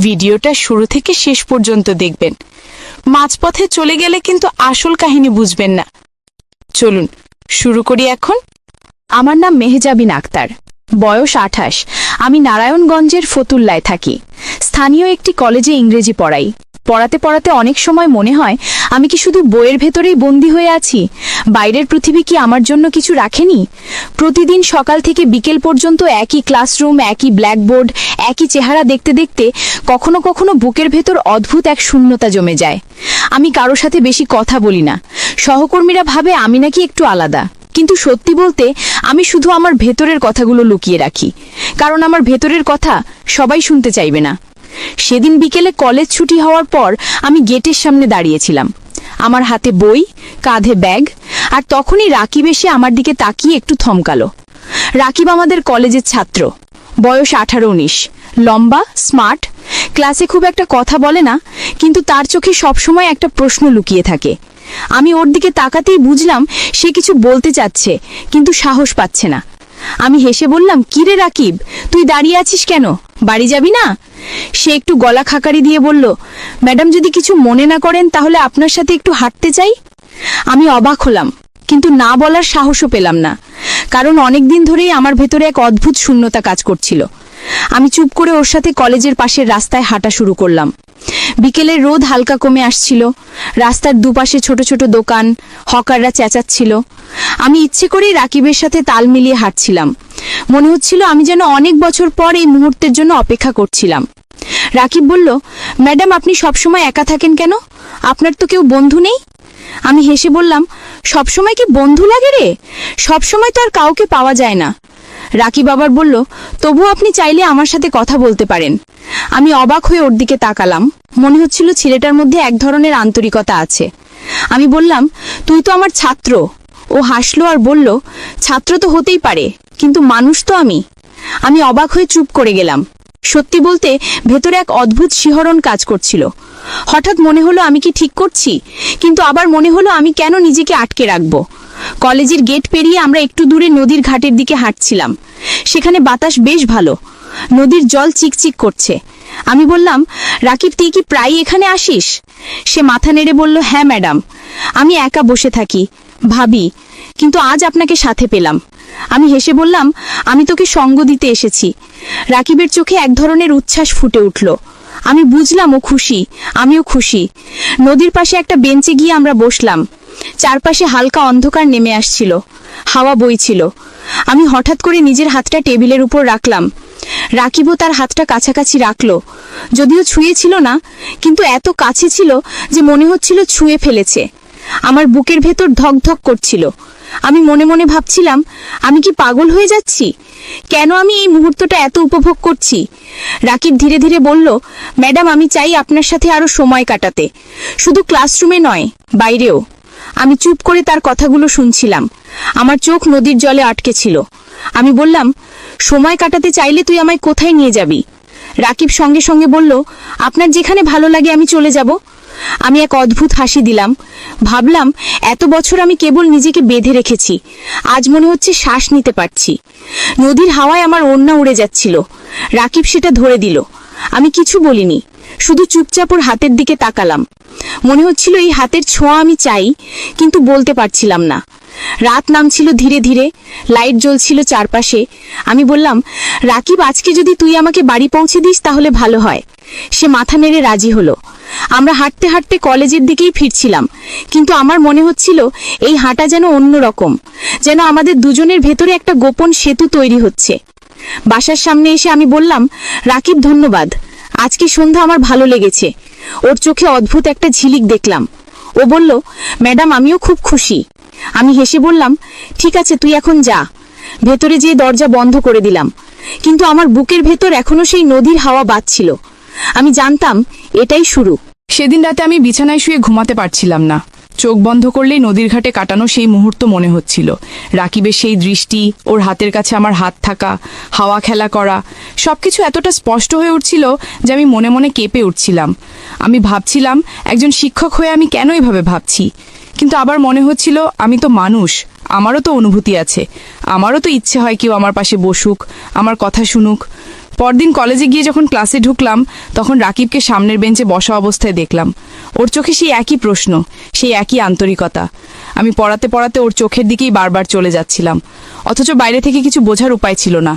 ভিডিওটা শুরু থেকে শেষ পর্যন্ত দেখবেন। মাঝপথে চলে গেলে কিন্তু আসল কাহিনী বুঝবেন না। চলুন শুরু করি এখন। আমার নাম মেহজাবিন আক্তার, বয়স 28। আমি নারায়ণগঞ্জের ফতুল্লায় থাকি। স্থানীয় একটি কলেজে ইংরেজি পড়াই। পড়াতে পড়াতে অনেক সময় মনে হয় আমি কি শুধু বইয়ের ভেতরেই বন্দী হয়ে আছি? বাইরের পৃথিবী কি আমার জন্য কিছু রাখেনি? প্রতিদিন সকাল থেকে বিকেল পর্যন্ত একই ক্লাসরুম, একই ব্ল্যাকবোর্ড, একই চেহারা দেখতে দেখতে কখনো কখনো বুকের ভেতর অদ্ভুত এক শূন্যতা জমে যায়। আমি কারো সাথে বেশি কথা বলি না। সহকর্মীরা ভাবে আমি নাকি একটু আলাদা, কিন্তু সত্যি বলতে আমি শুধু আমার ভেতরের কথাগুলো লুকিয়ে রাখি, কারণ আমার ভেতরের কথা সবাই শুনতে চাইবে না। সেদিন বিকেলে কলেজ ছুটি হওয়ার পর আমি গেটের সামনে দাঁড়িয়েছিলাম, আমার হাতে বই, কাঁধে ব্যাগ, আর তখনই রাকিব এসে আমার দিকে তাকিয়ে একটু থমকালো। রাকিব আমাদের কলেজের ছাত্র, বয়স 18-19, লম্বা, স্মার্ট, ক্লাসে খুব একটা কথা বলে না, কিন্তু তার চোখে সবসময় একটা প্রশ্ন লুকিয়ে থাকে। আমি ওর দিকে তাকাতেই বুঝলাম সে কিছু বলতে চাচ্ছে, কিন্তু সাহস পাচ্ছে না। আমি হেসে বললাম, কিরে রাকিব, তুই দাঁড়িয়ে আছিস কেন? বাড়ি যাবি না? সে একটু গলা খাকারি দিয়ে বলল, ম্যাডাম যদি কিছু মনে না করেন তাহলে আপনার সাথে একটু হাঁটতে চাই। আমি অবাক হলাম, কিন্তু না বলার সাহসও পেলাম না, কারণ অনেকদিন ধরেই আমার ভেতরে এক অদ্ভুত শূন্যতা কাজ করছিল। আমি চুপ করে ওর সাথে কলেজের পাশের রাস্তায় হাঁটা শুরু করলাম। বিকেলের রোদ হালকা কমে আসছিল, রাস্তার দুপাশে ছোট ছোট দোকান, হকাররা চেঁচাচ্ছিল। আমি ইচ্ছে করেই রাকিবের সাথে তাল মিলিয়ে হাঁটছিলাম। মনে হচ্ছিল আমি যেন অনেক বছর পর এই মুহূর্তের জন্য অপেক্ষা করছিলাম। রাকিব বলল, ম্যাডাম আপনি সবসময় একা থাকেন কেন? আপনার তো কেউ বন্ধু নেই? আমি হেসে বললাম, সবসময় কি বন্ধু লাগে রে? সবসময় তো আর কাউকে পাওয়া যায় না। রাকিব আবার বলল, তবু আপনি চাইলে আমার সাথে কথা বলতে পারেন। আমি অবাক হয়ে ওর দিকে তাকালাম। মনে হচ্ছিল ছেলেটার মধ্যে এক ধরনের আন্তরিকতা আছে। আমি বললাম, তুই তো আমার ছাত্র। ও হাসলো আর বলল, ছাত্র তো হতেই পারে, কিন্তু মানুষ তো আমি। আমি অবাক হয়ে চুপ করে গেলাম। সত্যি বলতে ভেতরে এক অদ্ভুত শিহরণ কাজ করছিল। হঠাৎ মনে হলো আমি কি ঠিক করছি, কিন্তু আবার মনে হলো আমি কেন নিজেকে আটকে রাখবো। কলেজের গেট পেরিয়ে আমরা একটু দূরে নদীর ঘাটের দিকে হাঁটছিলাম। সেখানে বাতাস বেশ ভালো, নদীর জল চিকচিক করছে। আমি বললাম, রাকিব তুই কি প্রায় এখানে আসিস? সে মাথা নেড়ে বলল, হ্যাঁ ম্যাডাম, আমি একা বসে থাকি, ভাবি, কিন্তু আজ আপনাকে সাথে পেলাম। আমি হেসে বললাম, আমি তোকে সঙ্গ দিতে এসেছি। রাকিবের চোখে এক ধরনের উচ্ছ্বাস ফুটে উঠল। আমি বুঝলাম ও খুশি, আমিও খুশি। নদীর পাশে একটা বেঞ্চে গিয়ে আমরা বসলাম। চারপাশে হালকা অন্ধকার নেমে আসছিল, হাওয়া বইছিল। আমি হঠাৎ করে নিজের হাতটা টেবিলের উপর রাখলাম। রাকিবও তার হাতটা কাছাকাছি রাখলো, যদিও ছুঁয়েছিল না, কিন্তু এত কাছে ছিল যে মনে হচ্ছিল ছুঁয়ে ফেলেছে। আমার বুকের ভেতর ধকধক করছিল। আমি মনে মনে ভাবছিলাম, আমি কি পাগল হয়ে যাচ্ছি? কেন আমি এই মুহূর্তটা এত উপভোগ করছি? রাকিব ধীরে ধীরে বলল, ম্যাডাম আমি চাই আপনার সাথে আরো সময় কাটাতে, শুধু ক্লাসরুমে নয়, বাইরেও। আমি চুপ করে তার কথাগুলো শুনছিলাম। আমার চোখ নদীর জলে আটকে ছিল। আমি বললাম, সময় কাটাতে চাইলে তুই আমায় কোথায় নিয়ে যাবি? রাকিব সঙ্গে সঙ্গে বলল, আপনার যেখানে ভালো লাগে আমি চলে যাব। আমি এক অদ্ভুত হাসি দিলাম। ভাবলাম, এত বছর আমি কেবল নিজেকে বেঁধে রেখেছি, আজ মনে হচ্ছে শ্বাস নিতে পারছি। নদীর হাওয়ায় আমার ওড়না উড়ে যাচ্ছিল। রাকিব সেটা ধরে দিল। আমি কিছু বলিনি, শুধু চুপচাপ ওর হাতের দিকে তাকালাম। মনে হচ্ছিল এই হাতের ছোঁয়া আমি চাই, কিন্তু বলতে পারছিলাম না। রাত নামছিল ধীরে ধীরে, লাইট জ্বলছিল চারপাশে। আমি বললাম, রাকিব আজকে যদি তুই আমাকে বাড়ি পৌঁছে দিস তাহলে ভালো হয়। সে মাথা নেড়ে রাজি হলো। আমরা হাঁটতে হাঁটতে কলেজের দিকেই ফিরছিলাম, কিন্তু আমার মনে হচ্ছিল এই হাঁটা যেন অন্যরকম, যেন আমাদের দুজনের ভেতরে একটা গোপন সেতু তৈরি হচ্ছে। বাসার সামনে এসে আমি বললাম, রাকিব ধন্যবাদ, আজকে সন্ধ্যা আমার ভালো লেগেছে। ওর চোখে অদ্ভুত একটা ঝিলিক দেখলাম। ও বলল, ম্যাডাম আমিও খুব খুশি। আমি হেসে বললাম, ঠিক আছে তুই এখন যা। ভেতরে যেয়ে দরজা বন্ধ করে দিলাম, কিন্তু আমার বুকের ভেতর এখনো সেই নদীর হাওয়া বাজছিল। আমি জানতাম এটাই শুরু। সেদিন রাতে আমি বিছানায় শুয়ে ঘুমাতে পারছিলাম না। চোখ বন্ধ করলেই নদীর ঘাটে কাটানো সেই মুহূর্ত মনে হচ্ছিল। রাকিবের সেই দৃষ্টি, ওর হাতের কাছে আমার হাত থাকা, হাওয়া খেলা করা, সবকিছু এতটা স্পষ্ট হয়ে উঠছিল যে আমি মনে মনে কেঁপে উঠছিলাম। আমি ভাবছিলাম, একজন শিক্ষক হয়ে আমি কেন এভাবে ভাবছি? কিন্তু আবার মনে হচ্ছিল, আমি তো মানুষ, আমারও তো অনুভূতি আছে, আমারও তো ইচ্ছে হয় কেউ আমার পাশে বসুক, আমার কথা শুনুক। পরদিন কলেজে গিয়ে যখন ক্লাসে ঢুকলাম তখন রাকিবকে সামনের বেঞ্চে বসা অবস্থায় দেখলাম। ওর চোখে সেই একই প্রশ্ন, সেই একই আন্তরিকতা। আমি পড়াতে পড়াতে ওর চোখের দিকেই বারবার চলে যাচ্ছিলাম, অথচ বাইরে থেকে কিছু বোঝার উপায় ছিল না।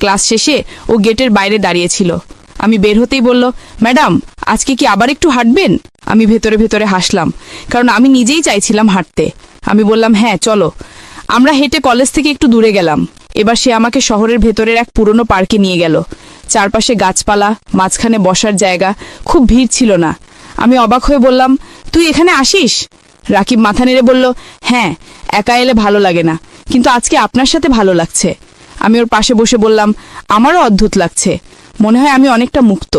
ক্লাস শেষে ও গেটের বাইরে দাঁড়িয়েছিল। আমি বের হতেই বলল, ম্যাডাম আজকে কি আবার একটু হাঁটবেন? আমি ভেতরে ভেতরে হাসলাম, কারণ আমি নিজেই চাইছিলাম হাঁটতে। আমি বললাম, হ্যাঁ চলো। আমরা হেঁটে কলেজ থেকে একটু দূরে গেলাম। এবার সে আমাকে শহরের ভেতরের এক পুরনো পার্কে নিয়ে গেল। চারপাশে গাছপালা, মাঝখানে বসার জায়গা, খুব ভিড় ছিল না। আমি অবাক হয়ে বললাম, তুই এখানে আসিস? রাকিব মাথা নেড়ে বলল, হ্যাঁ, একা এলে ভালো লাগে না, কিন্তু আজকে আপনার সাথে ভালো লাগছে। আমি ওর পাশে বসে বললাম, আমারও অদ্ভুত লাগছে, মনে হয় আমি অনেকটা মুক্ত।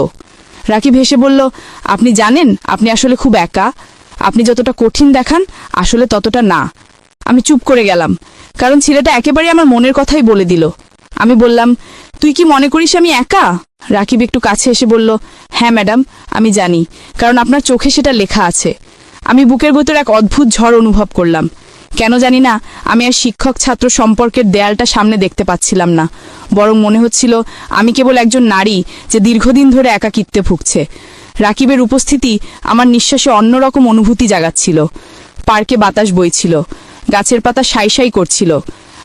রাকিব হেসে বলল, আপনি জানেন আপনি আসলে খুব একা। আপনি যতটা কঠিন দেখান আসলে ততটা না। আমি চুপ করে গেলাম, কারণ ছেলেটা একেবারে আমার মনের কথাই বলে দিল। আমি বললাম, তুই কি মনে করিস আমি একা? রাকিব একটু কাছে এসে বলল, হ্যাঁ ম্যাডাম, আমি জানি, কারণ আপনার চোখে সেটা লেখা আছে। আমি বুকের ভেতর এক অদ্ভুত ঝড় অনুভব করলাম। কেন জানি না, আমি আর শিক্ষক ছাত্র সম্পর্কের দেয়ালটা সামনে দেখতে পাচ্ছিলাম না, বরং মনে হচ্ছিল আমি কেবল একজন নারী যে দীর্ঘদিন ধরে একাকিত্বে ভুগছে। রাকিবের উপস্থিতি আমার নিঃশ্বাসে অন্যরকম অনুভূতি জাগাচ্ছিল। পার্কে বাতাস বইছিল, গাছের পাতা সাই সাই করছিল।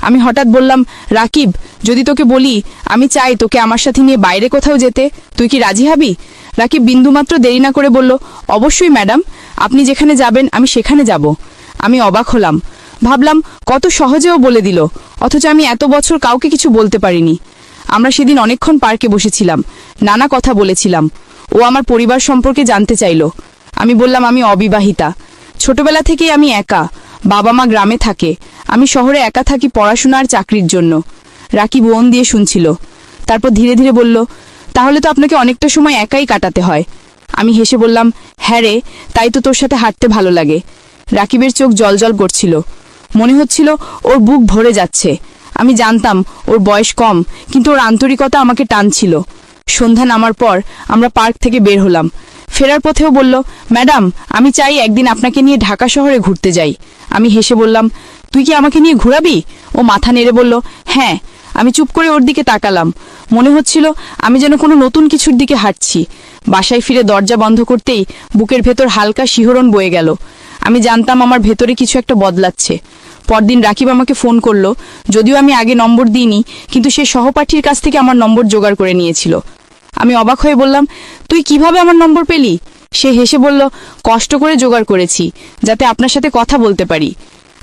আমি হঠাৎ বললাম, রাকিব, যদি তোকে বলি আমি চাই তোকে আমার সাথে নিয়ে বাইরে কোথাও যেতে, তুই কি রাজি হবি? রাকিব বিন্দুমাত্র দেরি না করে বলল, অবশ্যই ম্যাডাম, আপনি যেখানে যাবেন আমি সেখানে যাব। আমি অবাক হলাম, ভাবলাম কত সহজেও বলে দিল, অথচ আমি এত বছর কাউকে কিছু বলতে পারিনি। আমরা সেদিন অনেকক্ষণ পার্কে বসেছিলাম, নানা কথা বলেছিলাম। ও আমার পরিবার সম্পর্কে জানতে চাইল। আমি বললাম, আমি অবিবাহিতা, ছোটবেলা থেকেই আমি একা, বাবা মা গ্রামে থাকে, আমি শহরে একা থাকি পড়াশোনা আর চাকরির জন্য। রাকিব মন দিয়ে শুনছিল, তারপর ধীরে ধীরে বলল, তাহলে তো আপনাকে অনেকটা সময় একাই কাটাতে হয়। আমি হেসে বললাম, হ্যাঁ রে, তাই তো তোর সাথে হাঁটতে ভালো লাগে। রাকিবের চোখ জলজল করছিল, মনে হচ্ছিল ওর বুক ভরে যাচ্ছে। আমি জানতাম ওর বয়স কম, কিন্তু ওর আন্তরিকতা আমাকে টানছিল। সন্ধ্যা নামার পর আমরা পার্ক থেকে বের হলাম। ফেরার পথেও বলল, ম্যাডাম, আমি চাই একদিন আপনাকে নিয়ে ঢাকা শহরে ঘুরতে যাই। আমি হেসে বললাম, তুই কি আমাকে নিয়ে ঘোরাবি? ও মাথা নেড়ে বলল, হ্যাঁ। আমি চুপ করে ওর দিকে তাকালাম। মনে হচ্ছিল আমি যেন কোনো নতুন কিছুর দিকে হাঁটছি। বাসায় ফিরে দরজা বন্ধ করতেই বুকের ভেতর হালকা শিহরণ বয়ে গেল। আমি জানতাম আমার ভেতরে কিছু একটা বদলাচ্ছে। পরদিন রাকিব আমাকে ফোন করলো, যদিও আমি আগে নম্বর দিইনি, কিন্তু সে সহপাঠীর কাছ থেকে আমার নম্বর জোগাড় করে নিয়েছিল। আমি অবাক হয়ে বললাম, তুই কিভাবে আমার নম্বর পেলি? সে হেসে বলল, কষ্ট করে জোগাড় করেছি, যাতে আপনার সাথে কথা বলতে পারি।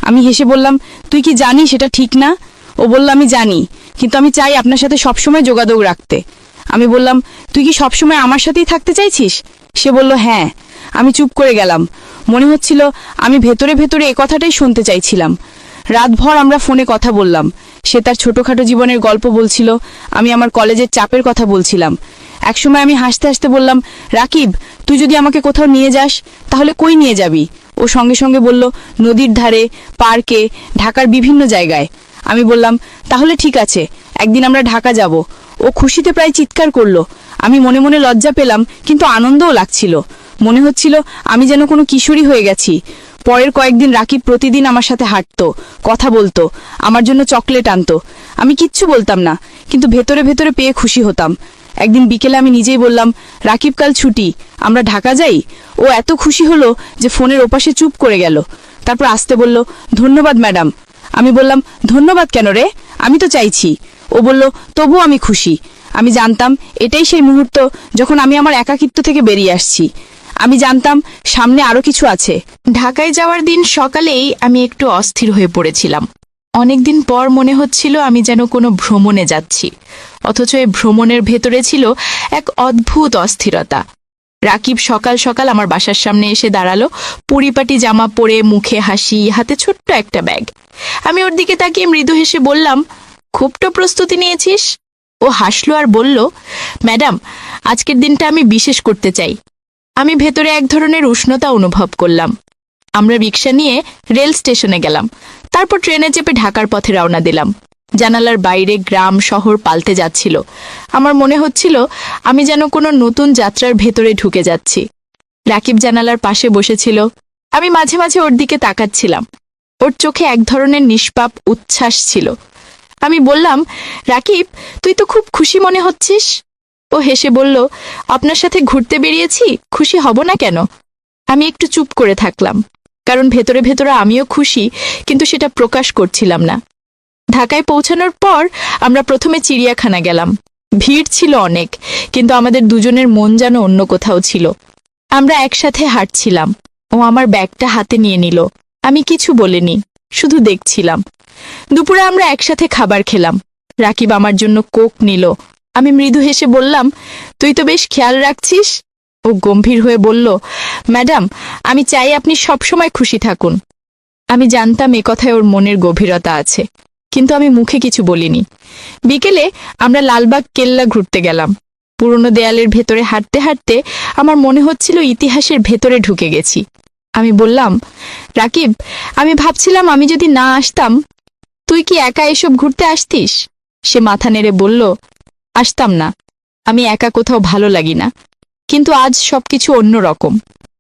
আমি হেসে বললাম, তুই কি জানিস এটা ঠিক না? ও বলল, আমি জানি, কিন্তু আমি চাই আপনার সাথে সবসময় যোগাযোগ রাখতে। আমি বললাম, তুই কি সবসময় আমার সাথেই থাকতে চাইছিস? সে বলল, হ্যাঁ। আমি চুপ করে গেলাম, মনে হচ্ছিল আমি ভেতরে ভেতরে এ কথাটাই শুনতে চাইছিলাম। রাতভর আমরা ফোনে কথা বললাম। সে তার ছোটখাটো জীবনের গল্প বলছিল, আমি আমার কলেজের চাপের কথা বলছিলাম। একসময় আমি হাসতে হাসতে বললাম, রাকিব, তুই যদি আমাকে কোথাও নিয়ে যাস তাহলে কই নিয়ে যাবি? ও সঙ্গে সঙ্গে বলল, নদীর ধারে, পার্কে, ঢাকার বিভিন্ন জায়গায়। আমি বললাম, তাহলে ঠিক আছে, একদিন আমরা ঢাকা যাব। ও খুশিতে প্রায় চিৎকার করলো। আমি মনে মনে লজ্জা পেলাম, কিন্তু আনন্দও লাগছিল। মনে হচ্ছিল আমি যেন কোনো কিশোরী হয়ে গেছি। পরের কয়েকদিন রাকিব প্রতিদিন আমার সাথে হাঁটতো, কথা বলতো, আমার জন্য চকলেট আনতো। আমি কিচ্ছু বলতাম না, কিন্তু ভেতরে ভেতরে পেয়ে খুশি হতাম। একদিন বিকেলে আমি নিজেই বললাম, রাকিব, কাল ছুটি, আমরা ঢাকা যাই। ও এত খুশি হলো যে ফোনের ওপাশে চুপ করে গেল। তারপর আসতে বলল, ধন্যবাদ ম্যাডাম। আমি বললাম, ধন্যবাদ কেন রে, আমি তো চাইছি। ও বলল, তবু আমি খুশি। আমি জানতাম এটাই সেই মুহূর্ত যখন আমি আমার একাকিত্ব থেকে বেরিয়ে আসছি। আমি জানতাম সামনে আরো কিছু আছে। ঢাকায় যাওয়ার দিন সকালেই আমি একটু অস্থির হয়ে পড়েছিলাম। অনেকদিন পর মনে হচ্ছিল আমি যেন কোনো ভ্রমণে যাচ্ছি, অথচ এই ভ্রমণের ভেতরে ছিল এক অদ্ভুত অস্থিরতা। রাকিব সকাল সকাল আমার বাসার সামনে এসে দাঁড়ালো, পরিপাটি জামা পরে, মুখে হাসি, হাতে ছোট্ট একটা ব্যাগ। আমি ওর দিকে তাকিয়ে মৃদু হেসে বললাম, খুব তো প্রস্তুতি নিয়েছিস? ও হাসলো আর বলল, ম্যাডাম, আজকের দিনটা আমি বিশেষ করতে চাই। আমি ভেতরে এক ধরনের উষ্ণতা অনুভব করলাম। আমরা রিক্সা নিয়ে রেল স্টেশনে গেলাম, তারপর ট্রেনে চেপে ঢাকার পথে রওনা দিলাম। জানালার বাইরে গ্রাম শহর পাল্টে যাচ্ছিল। আমার মনে হচ্ছিল আমি যেন কোনো নতুন যাত্রার ভেতরে ঢুকে যাচ্ছি। রাকিব জানালার পাশে বসেছিল। আমি মাঝে মাঝে ওর দিকে তাকাচ্ছিলাম। ওর চোখে এক ধরনের নিষ্পাপ উচ্ছ্বাস ছিল। আমি বললাম, রাকিব, তুই তো খুব খুশি মনে হচ্ছিস। ও হেসে বলল, আপনার সাথে ঘুরতে বেরিয়েছি, খুশি হব না কেন? আমি একটু চুপ করে থাকলাম, কারণ ভেতরে ভেতরে আমিও খুশি, কিন্তু সেটা প্রকাশ করছিলাম না। ঢাকায় পৌঁছানোর পর আমরা প্রথমে চিড়িয়াখানা গেলাম। ভিড় ছিল অনেক, কিন্তু আমাদের দুজনের মন যেন অন্য কোথাও ছিল। আমরা একসাথে হাঁটছিলাম, ও আমার ব্যাগটা হাতে নিয়ে নিল। আমি কিছু বলিনি, শুধু দেখছিলাম। দুপুরে আমরা একসাথে খাবার খেলাম। রাকিব আমার জন্য কোক নিল। আমি মৃদু হেসে বললাম, তুই তো বেশ খেয়াল রাখছিস। ও গম্ভীর হয়ে বলল, ম্যাডাম, আমি চাই আপনি সবসময় খুশি থাকুন। আমি জানতাম এ কথায় ওর মনের গভীরতা আছে, কিন্তু আমি মুখে কিছু বলিনি। বিকেলে আমরা লালবাগ কেল্লা ঘুরতে গেলাম। পুরনো দেয়ালের ভেতরে হাঁটতে হাঁটতে আমার মনে হচ্ছিল ইতিহাসের ভেতরে ঢুকে গেছি। আমি বললাম, রাকিব, আমি ভাবছিলাম আমি যদি না আসতাম, তুই কি একা এসব ঘুরতে আসতিস? সে মাথা নেড়ে বলল, আসতাম না। আমি একা কোথাও ভালো লাগি না, কিন্তু আজ সবকিছু অন্য রকম।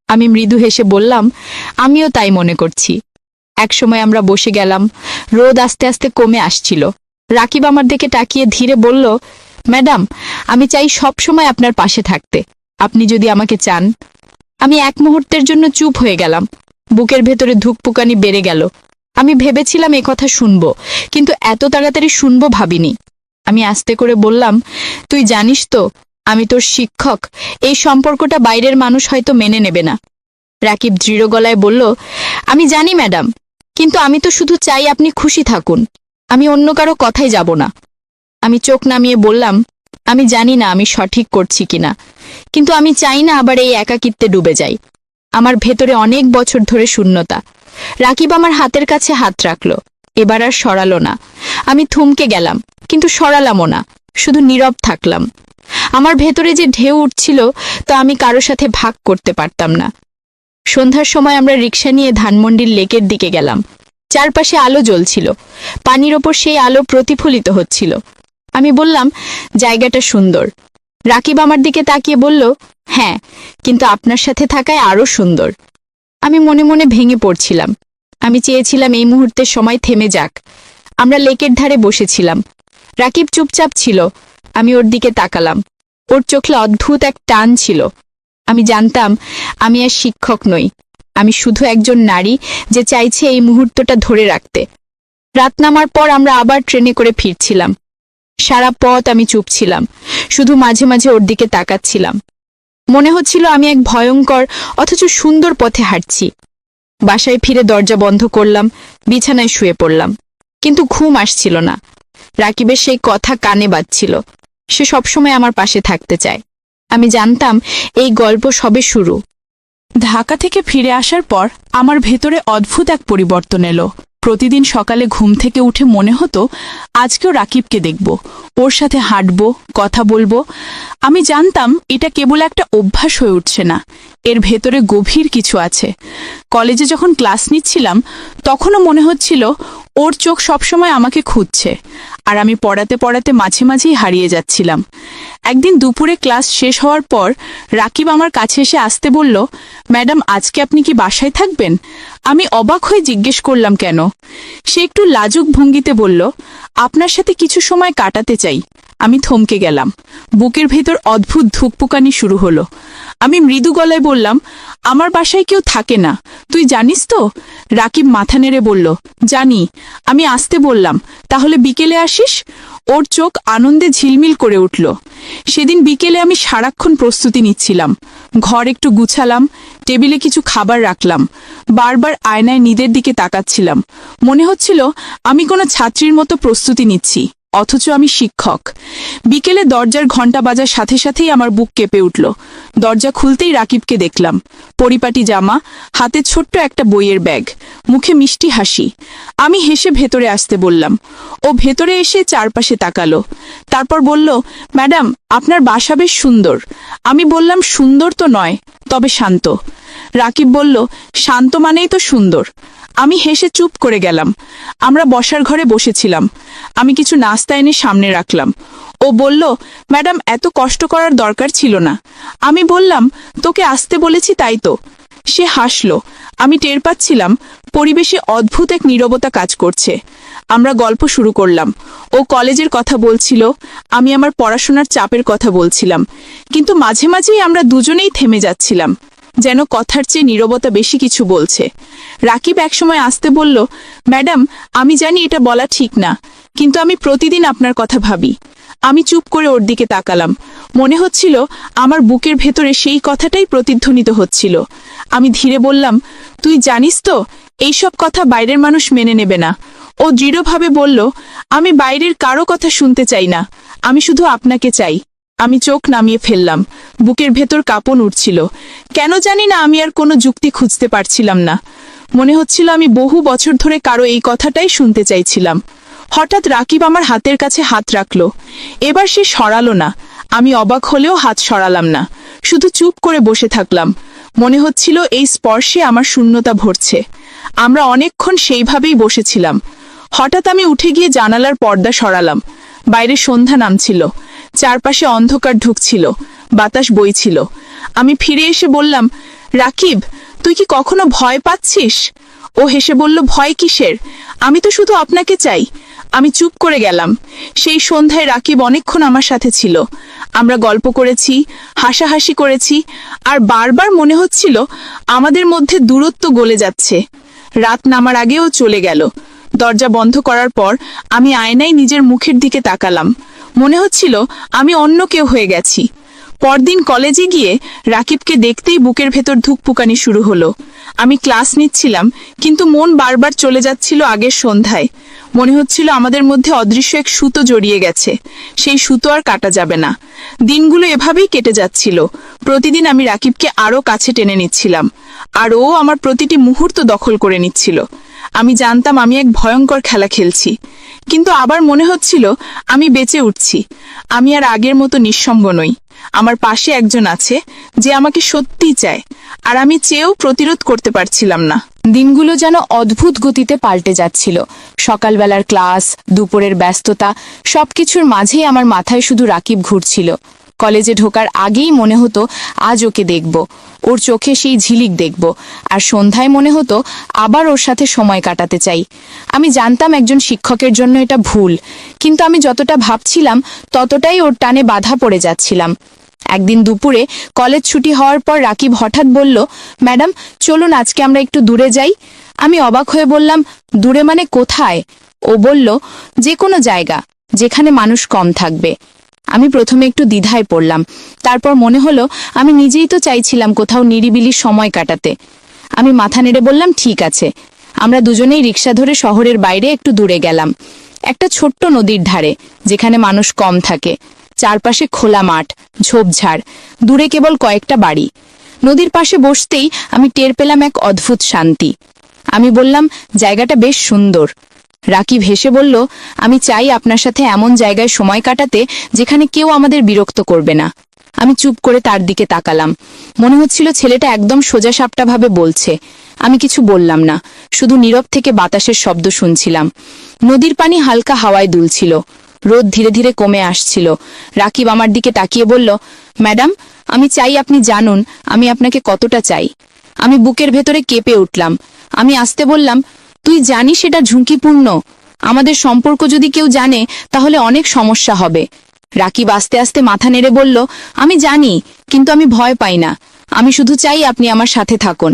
আমি মৃদু হেসে বললাম, আমিও তাই মনে করছি। একসময় আমরা বসে গেলাম। রোদ আস্তে আস্তে কমে আসছিল। রাকিব আমার দিকে তাকিয়ে ধীরে বলল, ম্যাডাম, আমি চাই সব সময় আপনার পাশে থাকতে, আপনি যদি আমাকে চান। আমি এক মুহূর্তের জন্য চুপ হয়ে গেলাম। বুকের ভেতরে ধুকপুকানি বেড়ে গেল। আমি ভেবেছিলাম এ কথা শুনব, কিন্তু এত তাড়াতাড়ি শুনব ভাবিনি। আমি আস্তে করে বললাম, তুই জানিস তো আমি তোর শিক্ষক। এই সম্পর্কটা বাইরের মানুষ হয়তো মেনে নেবে না। রাকিব দৃঢ় গলায় বলল, আমি জানি ম্যাডাম, কিন্তু আমি তো শুধু চাই আপনি খুশি থাকুন। আমি অন্য কারো কথাই যাব না। আমি চোখ নামিয়ে বললাম, আমি জানি না আমি সঠিক করছি কিনা, কিন্তু আমি চাই না আবার এই একাকিত্বে ডুবে যাই। আমার ভেতরে অনেক বছর ধরে শূন্যতা। রাকিব আমার হাতের কাছে হাত রাখল, এবার আর সরালো না। আমি থমকে গেলাম, কিন্তু সরালামও না, শুধু নীরব থাকলাম। আমার ভেতরে যে ঢেউ উঠছিল তা আমি কারো সাথে ভাগ করতে পারতাম না। সন্ধ্যার সময় আমরা রিকশা নিয়ে ধানমন্ডির লেকের দিকে গেলাম। চারপাশে আলো জ্বলছিল, পানির ওপর সেই আলো প্রতিফলিত হচ্ছিল। আমি বললাম, জায়গাটা সুন্দর। রাকিব আমার দিকে তাকিয়ে বলল, হ্যাঁ, কিন্তু আপনার সাথে থাকায় আরও সুন্দর। আমি মনে মনে ভেঙে পড়ছিলাম। আমি চেয়েছিলাম এই মুহূর্তের সময় থেমে যাক। আমরা লেকের ধারে বসেছিলাম। রাকিব চুপচাপ ছিল। আমি ওর দিকে তাকালাম। ওর চোখে অদ্ভুত এক টান ছিল। আমি জানতাম আমি আর শিক্ষক নই, আমি শুধু একজন নারী যে চাইছে এই মুহূর্তটা ধরে রাখতে। রাত নামার পর আমরা আবার ট্রেনে করে ফিরছিলাম। সারা পথ আমি চুপ ছিলাম, শুধু মাঝে মাঝে ওর দিকে তাকাচ্ছিলাম। মনে হচ্ছিল আমি এক ভয়ঙ্কর অথচ সুন্দর পথে হাঁটছি। বাসায় ফিরে দরজা বন্ধ করলাম, বিছানায় শুয়ে পড়লাম, কিন্তু ঘুম আসছিল না। রাকিবের সেই কথা কানে বাজছিল, সে সবসময় আমার পাশে থাকতে চায়। আমি জানতাম এই গল্প সবে শুরু। ঢাকা থেকে ফিরে আসার পর আমার ভেতরে অদ্ভুত এক পরিবর্তন এলো। প্রতিদিন সকালে ঘুম থেকে উঠে মনে হতো আজকেও রাকিবকে দেখব, ওর সাথে হাঁটব, কথা বলবো। আমি জানতাম এটা কেবল একটা অভ্যাস হয়ে উঠছে না, এর ভেতরে গভীর কিছু আছে। কলেজে যখন ক্লাস নিচ্ছিলাম তখনও মনে হচ্ছিল ওর চোখ সবসময় আমাকে খুঁজছে, আর আমি পড়াতে পড়াতে মাঝে মাঝেই হারিয়ে যাচ্ছিলাম। একদিন দুপুরে ক্লাস শেষ হওয়ার পর রাকিব আমার কাছে এসে আসতে বলল, ম্যাডাম, আজকে আপনি কি বাসায় থাকবেন? আমি অবাক হয়ে জিজ্ঞেস করলাম, কেন? সে একটু লাজুক ভঙ্গিতে বলল, আপনার সাথে কিছু সময় কাটাতে চাই। আমি থমকে গেলাম। বুকের ভেতর অদ্ভুত ধুকপুকানি শুরু হলো। আমি মৃদু গলায় বললাম, আমার বাসায় কেউ থাকে না, তুই জানিস তো? রাকিব মাথা নেড়ে বলল, জানি। আমি আসতে বললাম, তাহলে বিকেলে আসিস? ওর চোখ আনন্দে ঝিলমিল করে উঠল। সেদিন বিকেলে আমি সারাক্ষণ প্রস্তুতি নিচ্ছিলাম। ঘর একটু গুছালাম, টেবিলে কিছু খাবার রাখলাম, বারবার আয়নায় নিজের দিকে তাকাচ্ছিলাম। মনে হচ্ছিল আমি কোনো ছাত্রীর মতো প্রস্তুতি নিচ্ছি, অথচ আমি শিক্ষক। বিকেলে দরজার ঘণ্টা বাজার সাথে সাথেই আমার বুক কেঁপে উঠল। দরজা খুলতেই রাকিবকে দেখলাম, পরিপাটি জামা, হাতে ছোট্ট একটা বইয়ের ব্যাগ, মুখে মিষ্টি হাসি। আমি হেসে ভেতরে আসতে বললাম। ও ভেতরে এসে চারপাশে তাকালো, তারপর বলল, ম্যাডাম, আপনার বাসা বেশ সুন্দর। আমি বললাম, সুন্দর তো নয়, তবে শান্ত। রাকিব বলল, শান্ত মানেই তো সুন্দর। আমি হেসে চুপ করে গেলাম। আমরা বসার ঘরে বসেছিলাম। আমি কিছু নাস্তা এনে সামনে রাখলাম। ও বলল, ম্যাডাম, এত কষ্ট করার দরকার ছিল না। আমি বললাম, তোকে আসতে বলেছি তাই তো। সে হাসল। আমি টের পাচ্ছিলাম পরিবেশে অদ্ভুত এক নীরবতা কাজ করছে। আমরা গল্প শুরু করলাম। ও কলেজের কথা বলছিল, আমি আমার পড়াশোনার চাপের কথা বলছিলাম। কিন্তু মাঝে মাঝেই আমরা দুজনেই থেমে যাচ্ছিলাম, যেন কথার চেয়ে নীরবতা বেশি কিছু বলছে। রাকিব একসময় আসতে বলল, ম্যাডাম, আমি জানি এটা বলা ঠিক না, কিন্তু আমি প্রতিদিন আপনার কথা ভাবি। আমি চুপ করে ওর দিকে তাকালাম। মনে হচ্ছিল আমার বুকের ভেতরে সেই কথাটাই প্রতিধ্বনিত হচ্ছিল। আমি ধীরে বললাম, তুই জানিস তো, এইসব কথা বাইরের মানুষ মেনে নেবে না। ও দৃঢ়ভাবে বলল, আমি বাইরের কারো কথা শুনতে চাই না, আমি শুধু আপনাকে চাই। আমি চোখ নামিয়ে ফেললাম। বুকের ভেতর কাঁপন উঠছিল। কেন জানি না, আমি আর কোনো যুক্তি খুঁজতে পারছিলাম না। মনে হচ্ছিল আমি বহু বছর ধরে কারো এই কথাটাই শুনতে চাইছিলাম। হঠাৎ রাকিব আমার হাতের কাছে হাত রাখল। এবার সে সরালো না। আমি অবাক হলেও হাত সরালাম না, শুধু চুপ করে বসে থাকলাম। মনে হচ্ছিল এই স্পর্শে আমার শূন্যতা ভরছে। আমরা অনেকক্ষণ সেইভাবেই বসেছিলাম। হঠাৎ আমি উঠে গিয়ে জানালার পর্দা সরালাম। বাইরে সন্ধ্যা নামছিল, চারপাশে অন্ধকার ঢুকছিল, বাতাস বইছিল। আমি ফিরে এসে বললাম, রাকিব, তুই কি কখনো ভয় পাচ্ছিস? ও হেসে বলল, ভয় কিসের? আমি তো শুধু আপনাকে চাই। আমি চুপ করে গেলাম। সেই সন্ধ্যায় রাকিব অনেকক্ষণ আমার সাথে ছিল। আমরা গল্প করেছি, হাসাহাসি করেছি, আর বারবার মনে হচ্ছিল আমাদের মধ্যে দূরত্ব গলে যাচ্ছে। রাত নামার আগেও চলে গেল। দরজা বন্ধ করার পর আমি আয়নায় নিজের মুখের দিকে তাকালাম। মনে হচ্ছিল আমি অন্য কেউ হয়ে গেছি। পরদিন কলেজে গিয়ে রাকিবকে দেখতেই বুকের ভেতর ধুকপুকানি শুরু হলো। আমি ক্লাস নিচ্ছিলাম, কিন্তু মন বারবার চলে যাচ্ছিল আগের সন্ধ্যায়। মনে হচ্ছিল আমাদের মধ্যে অদৃশ্য এক সুতো জড়িয়ে গেছে, সেই সুতো আর কাটা যাবে না। দিনগুলো এভাবেই কেটে যাচ্ছিল। প্রতিদিন আমি রাকিবকে আরো কাছে টেনে নিচ্ছিলাম, আর ও আমার প্রতিটি মুহূর্ত দখল করে নিচ্ছিল। আমি জানতাম আমি এক ভয়ঙ্কর খেলা খেলছি, কিন্তু আবার মনে হচ্ছিল আমি বেঁচে উঠছি। আমি আর আগের মতো নিঃসঙ্গ নই। আমার পাশে একজন আছে যে আমাকে সত্যিই চায়, আর আমি চেয়েও প্রতিরোধ করতে পারছিলাম না। দিনগুলো যেন অদ্ভুত গতিতে পাল্টে যাচ্ছিল। সকালবেলার ক্লাস, দুপুরের ব্যস্ততা, সবকিছুর মাঝেই আমার মাথায় শুধু রাকিব ঘুরছিল। কলেজে ঢোকার আগেই মনে হতো আজ ওকে দেখব, ওর চোখে সেই ঝিলিক দেখব, আর সন্ধ্যায় মনে হতো আবার ওর সাথে সময় কাটাতে চাই। আমি জানতাম একজন শিক্ষকের জন্য এটা ভুল, কিন্তু আমি যতটা ভাবছিলাম ততটাই ওর টানে বাধা পড়ে যাচ্ছিলাম। একদিন দুপুরে কলেজ ছুটি হওয়ার পর রাকিব হঠাৎ বলল, ম্যাডাম, চলুন আজকে আমরা একটু দূরে যাই। আমি অবাক হয়ে বললাম, দূরে মানে কোথায়? ও বলল, যে কোনো জায়গা যেখানে মানুষ কম থাকবে। আমি প্রথমে একটু দ্বিধায় পড়লাম, তারপর মনে হলো আমি নিজেই তো চাইছিলাম কোথাও নিরিবিলি সময় কাটাতে। আমি মাথা নেড়ে বললাম, ঠিক আছে। আমরা দুজনেই রিক্সা ধরে শহরের বাইরে একটু দূরে গেলাম, একটা ছোট্ট নদীর ধারে, যেখানে মানুষ কম থাকে। চারপাশে খোলা মাঠ, ঝোপঝাড়, দূরে কেবল কয়েকটা বাড়ি। নদীর পাশে বসতেই আমি টের পেলাম এক অদ্ভুত শান্তি। আমি বললাম, জায়গাটা বেশ সুন্দর। রাকিব হেসে বলল, আমি চাই আপনার সাথে এমন জায়গায় সময় কাটাতে যেখানে কেউ আমাদের বিরক্ত করবে না। আমি চুপ করে তার দিকে তাকালাম। মনে হচ্ছিল ছেলেটা একদম সোজাসাপটাভাবে বলছে। আমি কিছু বললাম না, শুধু নীরব থেকে বাতাসের শব্দ শুনছিলাম। নদীর পানি হালকা হাওয়ায় দুলছিল, রোদ ধীরে ধীরে কমে আসছিল। রাকিব আমার দিকে তাকিয়ে বলল, ম্যাডাম, আমি চাই আপনি জানুন আমি আপনাকে কতটা চাই। আমি বুকের ভেতরে কেঁপে উঠলাম। আমি আস্তে বললাম, তুই জানিস এটা ঝুঁকিপূর্ণ। আমাদের সম্পর্ক যদি কেউ জানে তাহলে অনেক সমস্যা হবে। রাকিব আস্তে আস্তে মাথা নেড়ে বলল, আমি জানি, কিন্তু আমি ভয় পাই না। আমি শুধু চাই আপনি আমার সাথে থাকুন।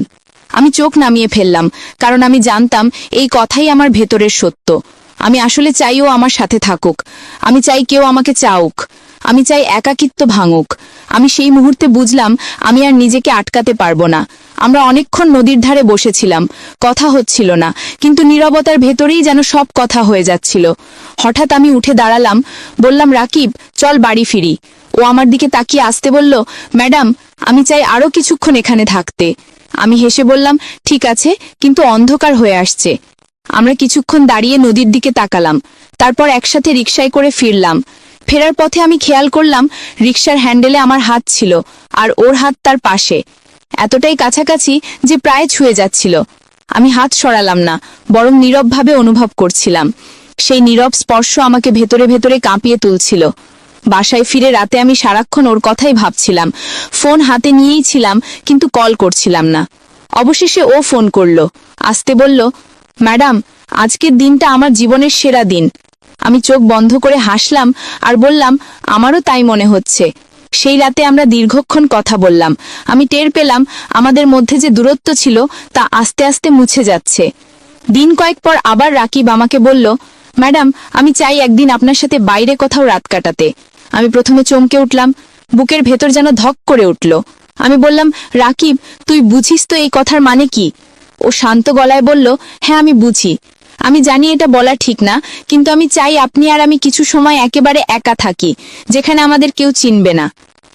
আমি চোখ নামিয়ে ফেললাম, কারণ আমি জানতাম এই কথাই আমার ভেতরের সত্য। আমি আসলে চাই ও আমার সাথে থাকুক। আমি চাই কেউ আমাকে চাউক। আমি চাই একাকিত্ব ভাঙুক। আমি সেই মুহূর্তে বুঝলাম আমি আর নিজেকে আটকাতে পারবো না। আমরা অনেকক্ষণ নদীর ধারে বসেছিলাম, কথা হচ্ছিল না, কিন্তু নীরবতার ভেতরেই যেন সব কথা হয়ে যাচ্ছিল। হঠাৎ আমি উঠে দাঁড়ালাম, বললাম, রাকিব, চল বাড়ি ফিরি। ও আমার দিকে তাকিয়ে আসতে বলল, ম্যাডাম, আমি চাই আরো কিছুক্ষণ এখানে থাকতে। আমি হেসে বললাম, ঠিক আছে, কিন্তু অন্ধকার হয়ে আসছে। আমরা কিছুক্ষণ দাঁড়িয়ে নদীর দিকে তাকালাম, তারপর একসাথে রিকশায় করে ফিরলাম। ফেরার পথে আমি খেয়াল করলাম রিকশার হ্যান্ডেলে আমার হাত ছিল, আর ওর হাত তার পাশে, এতটাই কাছাকাছি যে প্রায় ছুঁয়ে যাচ্ছিল। আমি হাত সরালাম না, বরং নীরবভাবে অনুভব করছিলাম। সেই নীরব স্পর্শ আমাকে ভেতরে ভেতরে কাঁপিয়ে তুলছিল। বাসায় ফিরে রাতে আমি সারাক্ষণ ওর কথাই ভাবছিলাম। ফোন হাতে নিয়েই ছিলাম, কিন্তু কল করছিলাম না। অবশেষে ও ফোন করলো। আসতে বলল, ম্যাডাম, আজকের দিনটা আমার জীবনের সেরা দিন। আমি চোখ বন্ধ করে হাসলাম আর বললাম, আমারও তাই মনে হচ্ছে। সেই রাতে আমরা দীর্ঘক্ষণ কথা বললাম। আমি টের পেলাম আমাদের মধ্যে যে দূরত্ব ছিল তা আস্তে আস্তে মুছে যাচ্ছে। দিন কয়েক পর আবার রাকিব আমাকে বলল, ম্যাডাম, আমি চাই একদিন আপনার সাথে বাইরে কোথাও রাত কাটাতে। আমি প্রথমে চমকে উঠলাম, বুকের ভেতর যেন ধক করে উঠল। আমি বললাম, রাকিব, তুই বুঝিস তো এই কথার মানে কি? ও শান্ত গলায় বলল, হ্যাঁ আমি বুঝি। আমি জানি এটা বলা ঠিক না, কিন্তু আমি চাই আপনি আর আমি কিছু সময় একেবারে একা থাকি, যেখানে আমাদের কেউ চিনবে না।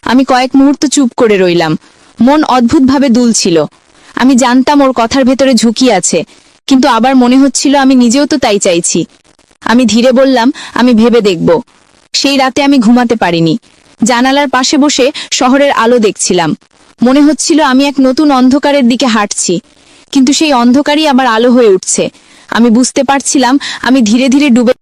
আমি কয়েক মুহূর্ত চুপ করে রইলাম। মন অদ্ভুতভাবে দুলছিল। আমি জানতাম ওর কথার ভেতরে ঝুঁকি আছে, কিন্তু আবার মনে হচ্ছিল আমি নিজেও তো তাই চাইছি। আমি ধীরে বললাম, আমি ভেবে দেখব। সেই রাতে আমি ঘুমাতে পারিনি। জানালার পাশে বসে শহরের আলো দেখছিলাম। মনে হচ্ছিল আমি এক নতুন অন্ধকারের দিকে হাঁটছি, কিন্তু সেই অন্ধকারই আমার আলো হয়ে উঠছে। আমি বুঝতে পারছিলাম আমি ধীরে ধীরে ডুবে